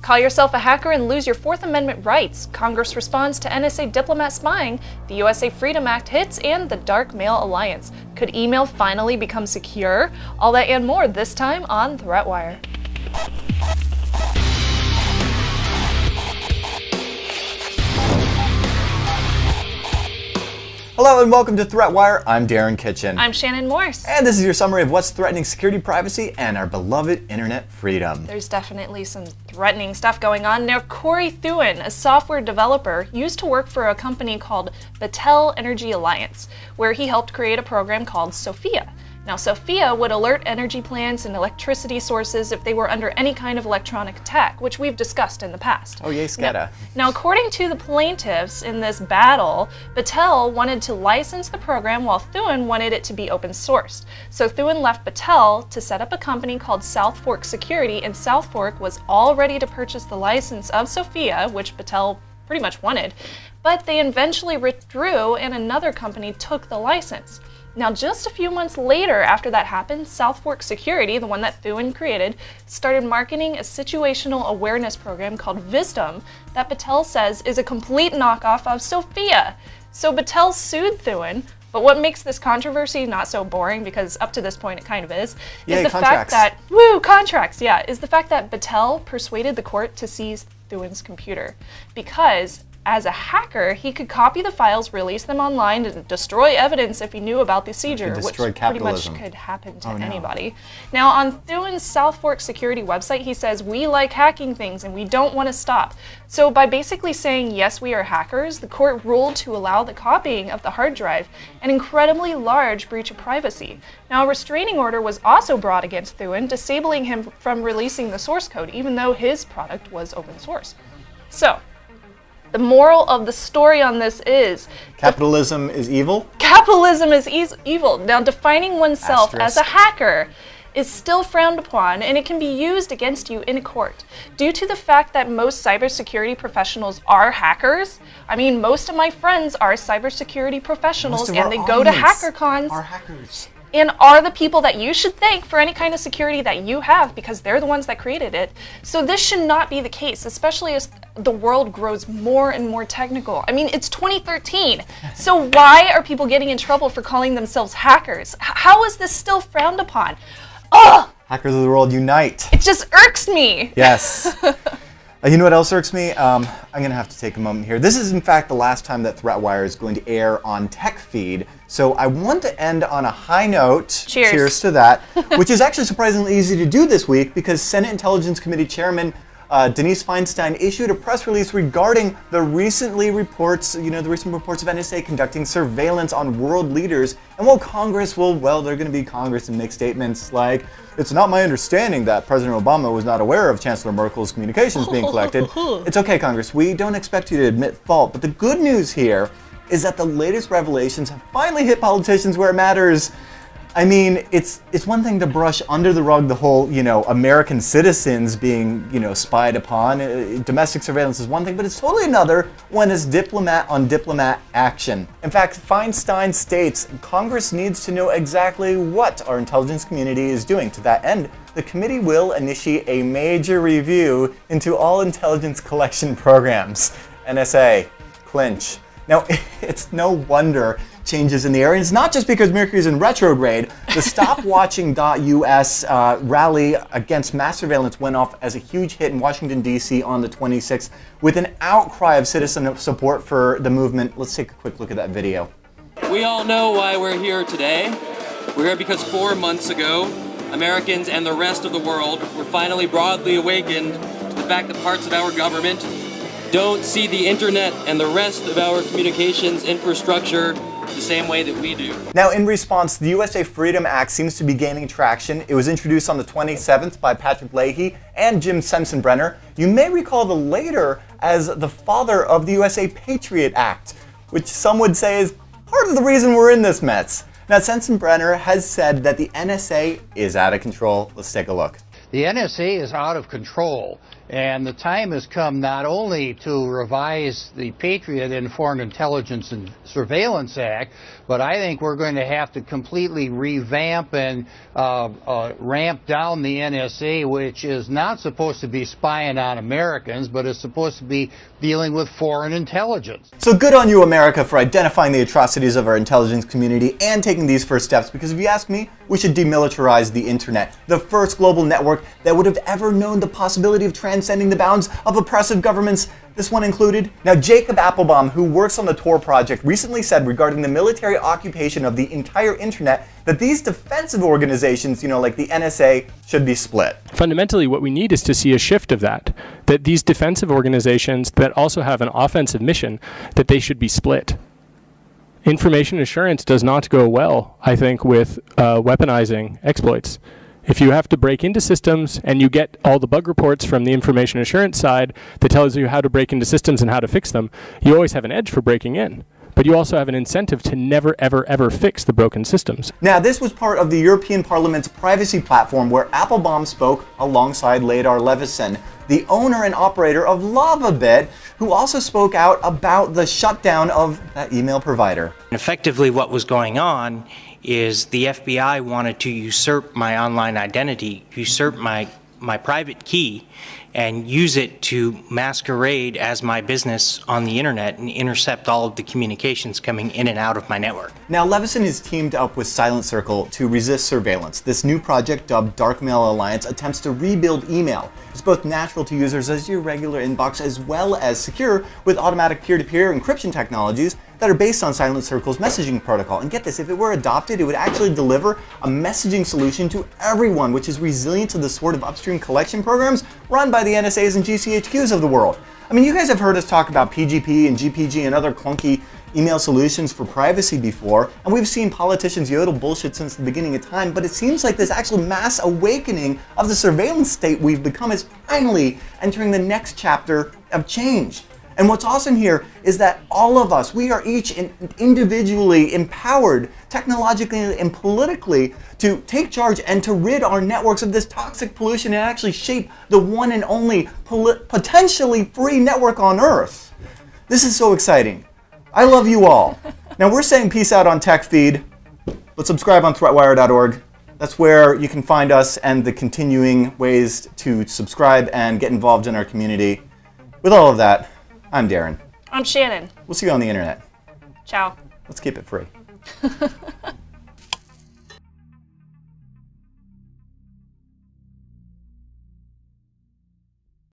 Call yourself a hacker and lose your Fourth Amendment rights. Congress responds to NSA diplomat spying. The USA Freedom Act hits, and the Dark Mail Alliance. Could email finally become secure? All that and more this time on ThreatWire. Hello and welcome to ThreatWire. I'm Darren Kitchen. I'm Shannon Morse. And this is your summary of what's threatening security, privacy, and our beloved internet freedom. There's definitely some threatening stuff going on. Now, Corey Thewin, a software developer, used to work for a company called Battelle Energy Alliance, where he helped create a program called Sophia. Now, Sophia would alert energy plants and electricity sources if they were under any kind of electronic attack, which we've discussed in the past. Oh, yay, SCADA. Now, according to the plaintiffs in this battle, Battelle wanted to license the program while Thewin wanted it to be open sourced. So Thewin left Battelle to set up a company called South Fork Security, and South Fork was all ready to purchase the license of Sophia, which Battelle pretty much wanted, but they eventually withdrew and another company took the license. Now, just a few months later after that happened, South Fork Security, the one that Thewin created, started marketing a situational awareness program called Visdom that Battelle says is a complete knockoff of Sophia. So Battelle sued Thewin, but what makes this controversy not so boring, because up to this point it kind of is the fact that, is the fact that Battelle persuaded the court to seize Thewin's computer. Because as a hacker, he could copy the files, release them online, and destroy evidence if he knew about the seizure, which pretty much could happen to anybody. Now, on Thewin's South Fork Security website, he says, "We like hacking things and we don't want to stop." So by basically saying, yes, we are hackers, the court ruled to allow the copying of the hard drive, an incredibly large breach of privacy. Now, a restraining order was also brought against Thewin, disabling him from releasing the source code, even though his product was open source. So, the moral of the story on this is capitalism is evil? Capitalism is evil. Now, defining oneself as a hacker is still frowned upon, and it can be used against you in a court. Due to the fact that most cybersecurity professionals are hackers, I mean, most of my friends are cybersecurity professionals, and they go to HackerCons. Are hackers. And are the people that you should thank for any kind of security that you have, because they're the ones that created it. So this should not be the case, especially as the world grows more and more technical. I mean, it's 2013, so why are people getting in trouble for calling themselves hackers? How is this still frowned upon? Ugh! Hackers of the world, unite. It just irks me. Yes. You know what else irks me? I'm going to have to take a moment here. This is, in fact, the last time that ThreatWire is going to air on TechFeed. So I want to end on a high note. Cheers. Cheers to that. Which is actually surprisingly easy to do this week because Senate Intelligence Committee Chairman Denise Feinstein issued a press release regarding the recent reports of NSA conducting surveillance on world leaders. And while Congress will, they're going to be Congress and make statements like, "It's not my understanding that President Obama was not aware of Chancellor Merkel's communications being collected." It's okay, Congress. We don't expect you to admit fault. But the good news here is that the latest revelations have finally hit politicians where it matters. I mean, it's one thing to brush under the rug the whole, American citizens being, spied upon. Domestic surveillance is one thing, but it's totally another when it's diplomat on diplomat action. In fact, Feinstein states Congress needs to know exactly what our intelligence community is doing. To that end, the committee will initiate a major review into all intelligence collection programs. NSA, clinch. Now, it's no wonder changes in the area. And it's not just because Mercury is in retrograde. The StopWatching.us rally against mass surveillance went off as a huge hit in Washington, D.C. on the 26th with an outcry of citizen support for the movement. Let's take a quick look at that video. We all know why we're here today. We're here because 4 months ago, Americans and the rest of the world were finally broadly awakened to the fact that parts of our government don't see the internet and the rest of our communications infrastructure the same way that we do. Now, in response, the USA Freedom Act seems to be gaining traction. It was introduced on the 27th by Patrick Leahy and Jim Sensenbrenner. You may recall the later as the father of the USA Patriot Act, which some would say is part of the reason we're in this mess. Now, Sensenbrenner has said that the NSA is out of control. Let's take a look. The NSA is out of control. And the time has come not only to revise the Patriot and Foreign Intelligence and Surveillance Act, but I think we're going to have to completely revamp and ramp down the NSA, which is not supposed to be spying on Americans, but is supposed to be dealing with foreign intelligence. So good on you, America, for identifying the atrocities of our intelligence community and taking these first steps, because if you ask me, we should demilitarize the internet, the first global network that would have ever known the possibility of transcending the bounds of oppressive governments, this one included. Now, Jacob Appelbaum, who works on the Tor project, recently said regarding the military occupation of the entire internet that these defensive organizations, like the NSA, should be split. Fundamentally, what we need is to see a shift of that these defensive organizations that also have an offensive mission, that they should be split. Information assurance does not go well, I think, with weaponizing exploits. If you have to break into systems and you get all the bug reports from the information assurance side that tells you how to break into systems and how to fix them, you always have an edge for breaking in. But you also have an incentive to never, ever, ever fix the broken systems. Now, this was part of the European Parliament's privacy platform, where Appelbaum spoke alongside Leodar Leveson, the owner and operator of LavaBit, who also spoke out about the shutdown of that email provider. Effectively, what was going on is the FBI wanted to usurp my online identity, usurp my private key, and use it to masquerade as my business on the internet and intercept all of the communications coming in and out of my network. Now, Leveson has teamed up with Silent Circle to resist surveillance. This new project, dubbed Darkmail Alliance, attempts to rebuild email. It's both natural to users as your regular inbox, as well as secure with automatic peer-to-peer encryption technologies that are based on Silent Circle's messaging protocol. And get this, if it were adopted, it would actually deliver a messaging solution to everyone, which is resilient to the sort of upstream collection programs run by the NSAs and GCHQs of the world. I mean, you guys have heard us talk about PGP and GPG and other clunky email solutions for privacy before, and we've seen politicians yodel bullshit since the beginning of time, but it seems like this actual mass awakening of the surveillance state we've become is finally entering the next chapter of change. And what's awesome here is that all of us, we are each individually empowered, technologically and politically, to take charge and to rid our networks of this toxic pollution and actually shape the one and only potentially free network on Earth. This is so exciting. I love you all. Now, we're saying peace out on TechFeed, but subscribe on threatwire.org. That's where you can find us and the continuing ways to subscribe and get involved in our community. With all of that, I'm Darren. I'm Shannon. We'll see you on the internet. Ciao. Let's keep it free.